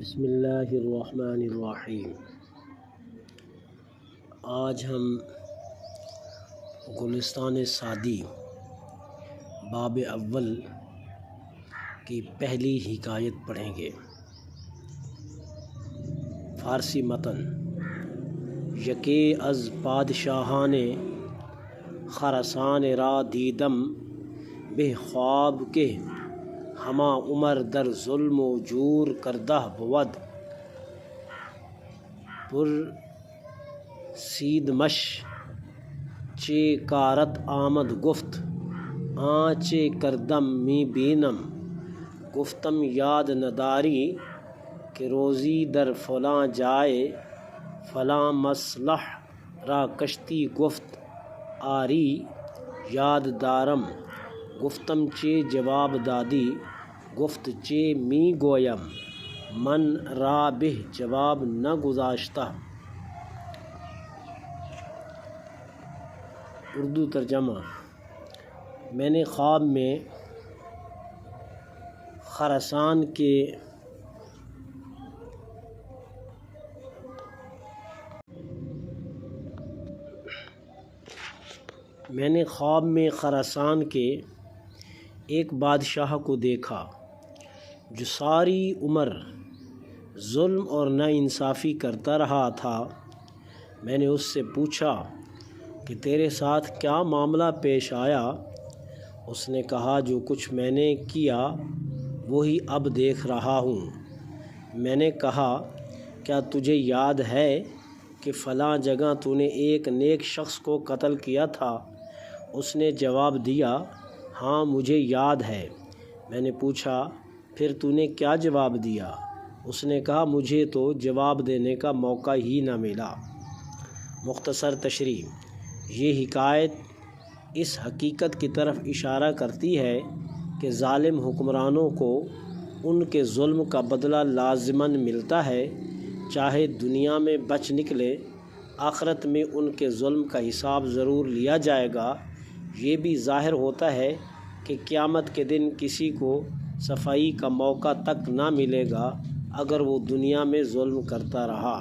بسم اللہ الرحمن الرحیم۔ آج ہم گلستان سعدی باب اول کی پہلی حکایت پڑھیں گے۔ فارسی متن: یکی از پادشاہان خراسان را دیدم به خواب که ہما عمر در ظلم و جور کردہ بود، پر سیدمش چه کارت آمد گفت آن چه کردم می بینم، گفتم یاد نداری که روزی در فلاں جای فلاں مصلح را کشتی، گفت آری یاد دارم، گفتم چه جواب دادی، گفت چه می گویم، من را به جواب نگذاشتہ۔ اردو ترجمہ: میں نے خواب میں خراسان کے ایک بادشاہ کو دیکھا جو ساری عمر ظلم اور ناانصافی کرتا رہا تھا۔ میں نے اس سے پوچھا کہ تیرے ساتھ کیا معاملہ پیش آیا؟ اس نے کہا جو کچھ میں نے کیا وہی اب دیکھ رہا ہوں۔ میں نے کہا کیا تجھے یاد ہے کہ فلاں جگہ تو نے ایک نیک شخص کو قتل کیا تھا؟ اس نے جواب دیا ہاں مجھے یاد ہے۔ میں نے پوچھا پھر تو نے کیا جواب دیا؟ اس نے کہا مجھے تو جواب دینے کا موقع ہی نہ ملا۔ مختصر تشریح: یہ حکایت اس حقیقت کی طرف اشارہ کرتی ہے کہ ظالم حکمرانوں کو ان کے ظلم کا بدلہ لازماً ملتا ہے، چاہے دنیا میں بچ نکلے، آخرت میں ان کے ظلم کا حساب ضرور لیا جائے گا۔ یہ بھی ظاہر ہوتا ہے کہ قیامت کے دن کسی کو صفائی کا موقع تک نہ ملے گا اگر وہ دنیا میں ظلم کرتا رہا۔